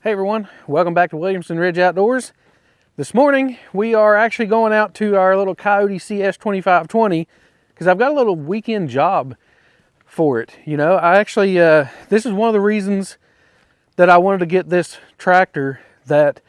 Hey everyone, welcome back to Williamson Ridge Outdoors. This morning we are actually going out to our little Kioti CS2520 because I've got a little weekend job for it. You know, I actually, this is one of the reasons that I wanted to get this tractor, that,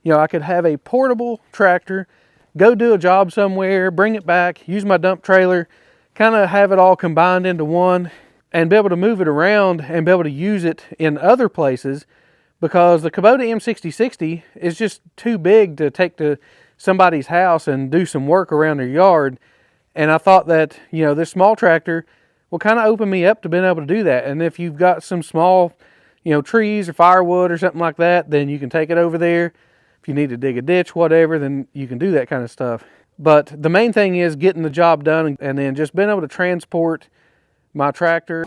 you know, I could have a portable tractor, go do a job somewhere, bring it back, use my dump trailer, kind of have it all combined into one and be able to move it around and be able to use it in other places. Because the Kubota M6060 is just too big to take to somebody's house and do some work around their yard. And I thought that, you know, this small tractor will kind of open me up to being able to do that. And if you've got some small, you know, trees or firewood or something like that, then you can take it over there. If you need to dig a ditch, whatever, then you can do that kind of stuff. But the main thing is getting the job done and then just being able to transport my tractor.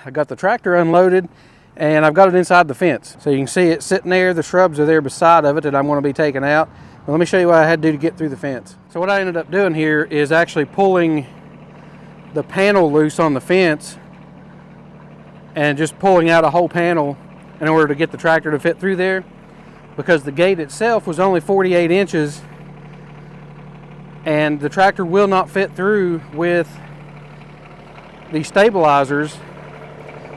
I got the tractor unloaded and I've got it inside the fence. So you can see it sitting there. The shrubs are there beside of it that I'm going to be taking out. But let me show you what I had to do to get through the fence. So what I ended up doing here is actually pulling the panel loose on the fence and just pulling out a whole panel in order to get the tractor to fit through there, because the gate itself was only 48 inches and the tractor will not fit through with these stabilizers,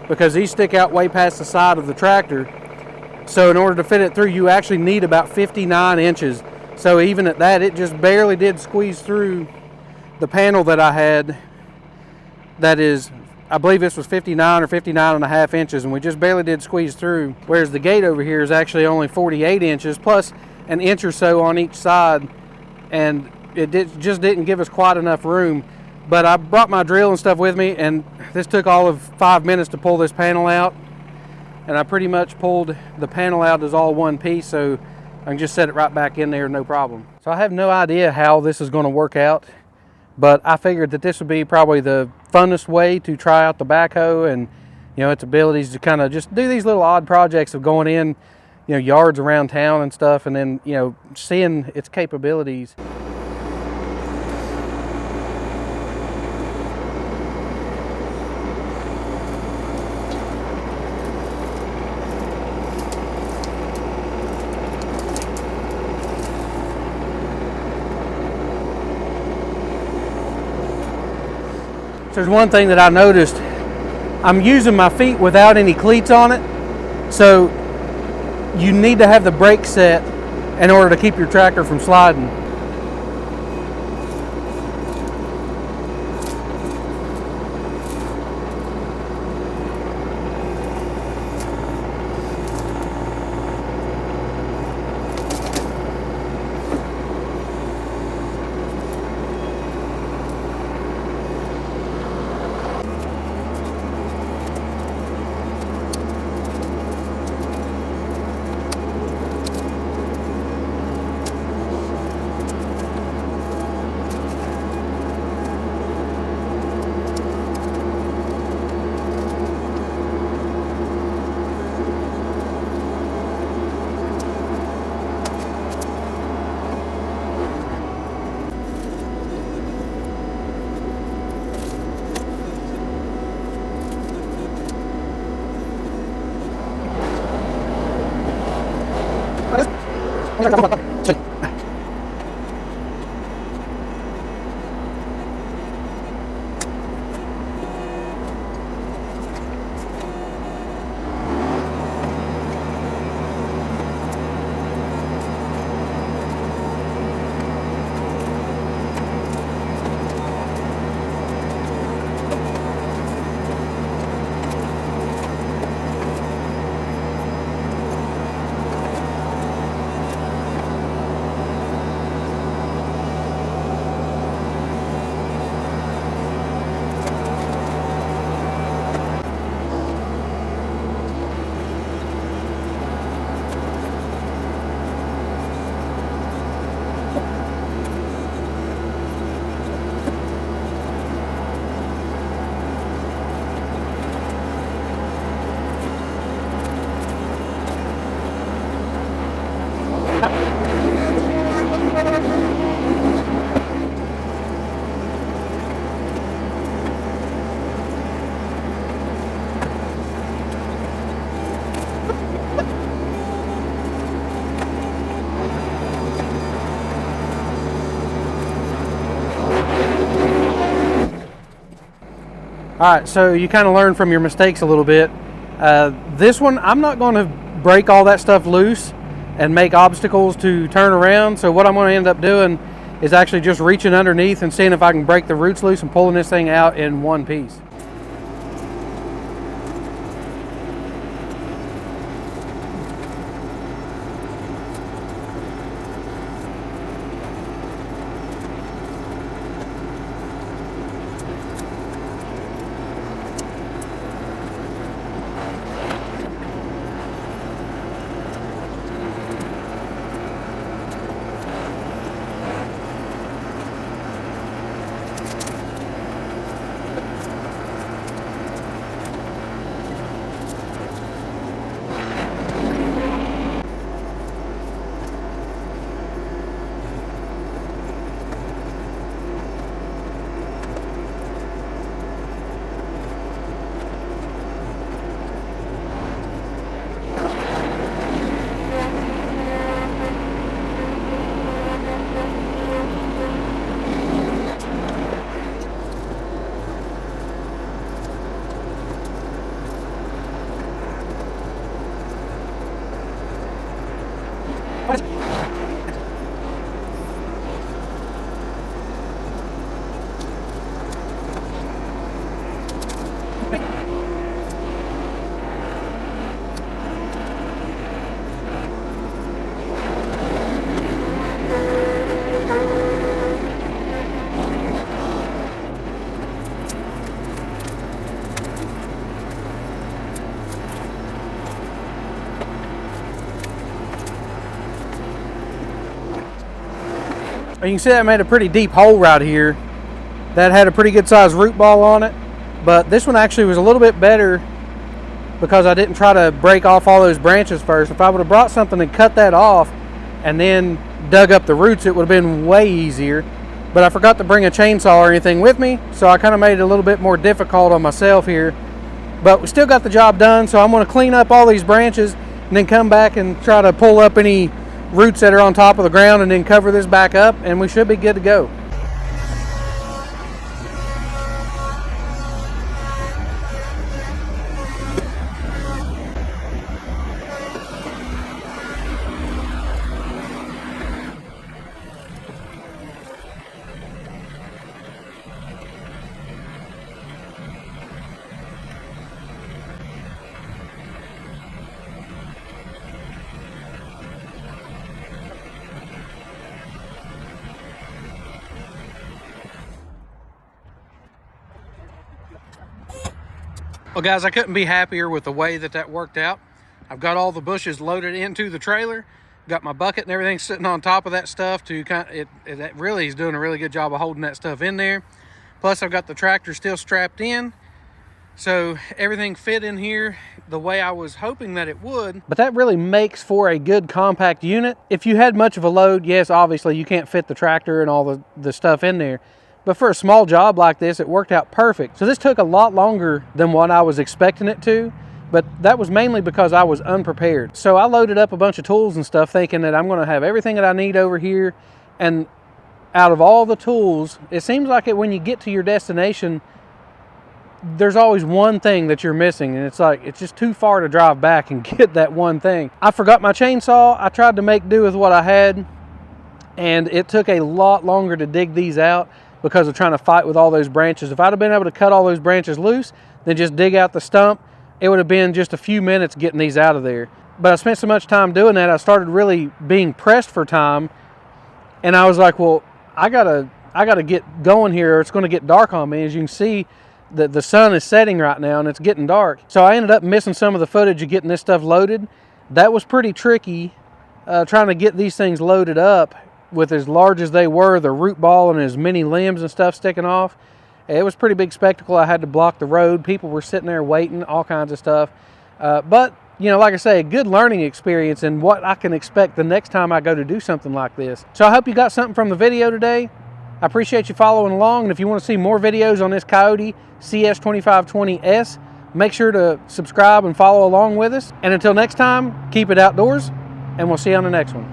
because these stick out way past the side of the tractor. So in order to fit it through, you actually need about 59 inches. So even at that, it just barely did squeeze through the panel that I had. That is, I believe this was 59 or 59 and a half inches, and we just barely did squeeze through. Whereas the gate over here is actually only 48 inches, plus an inch or so on each side. And it just didn't give us quite enough room. But I brought my drill and stuff with me, and this took all of 5 minutes to pull this panel out. And I pretty much pulled the panel out as all one piece, so I can just set it right back in there, no problem. So I have no idea how this is going to work out, but I figured that this would be probably the funnest way to try out the backhoe and, you know, its abilities to kind of just do these little odd projects of going in, you know, yards around town and stuff, and then, you know, seeing its capabilities. So there's one thing that I noticed. I'm using my feet without any cleats on it. So you need to have the brake set in order to keep your tractor from sliding. Alright, so you kind of learn from your mistakes a little bit. This one, I'm not going to break all that stuff loose and make obstacles to turn around. So what I'm going to end up doing is actually just reaching underneath and seeing if I can break the roots loose and pulling this thing out in one piece. You can see I made a pretty deep hole right here that had a pretty good sized root ball on it, but this one actually was a little bit better because I didn't try to break off all those branches first. If I would have brought something and cut that off and then dug up the roots, it would have been way easier. But I forgot to bring a chainsaw or anything with me, so I kind of made it a little bit more difficult on myself here. But we still got the job done, so I'm going to clean up all these branches and then come back and try to pull up any roots that are on top of the ground and then cover this back up, and we should be good to go. Well guys, I couldn't be happier with the way that worked out. I've got all the bushes loaded into the trailer, got my bucket and everything sitting on top of that stuff to it really is doing a really good job of holding that stuff in there. Plus I've got the tractor still strapped in, so everything fit in here the way I was hoping that it would. But that really makes for a good compact unit. If you had much of a load, yes, obviously you can't fit the tractor and all the stuff in there. But for a small job like this, it worked out perfect. So this took a lot longer than what I was expecting it to, but that was mainly because I was unprepared. So I loaded up a bunch of tools and stuff thinking that I'm gonna have everything that I need over here. And out of all the tools, it seems like when you get to your destination, there's always one thing that you're missing, and it's like it's just too far to drive back and get that one thing. I forgot my chainsaw. I tried to make do with what I had, and it took a lot longer to dig these out because of trying to fight with all those branches. If I'd have been able to cut all those branches loose, then just dig out the stump, it would have been just a few minutes getting these out of there. But I spent so much time doing that, I started really being pressed for time, and I was like, well, I gotta get going here or it's gonna get dark on me. As you can see, the sun is setting right now and it's getting dark. So I ended up missing some of the footage of getting this stuff loaded. That was pretty tricky, trying to get these things loaded up with as large as they were, the root ball and as many limbs and stuff sticking off. It was a pretty big spectacle. I had to block the road. People were sitting there waiting, all kinds of stuff. But, you know, like I say, a good learning experience and what I can expect the next time I go to do something like this. So I hope you got something from the video today. I appreciate you following along. And if you want to see more videos on this Kioti CS2520S, Make sure to subscribe and follow along with us. And until next time, keep it outdoors, and we'll see you on the next one.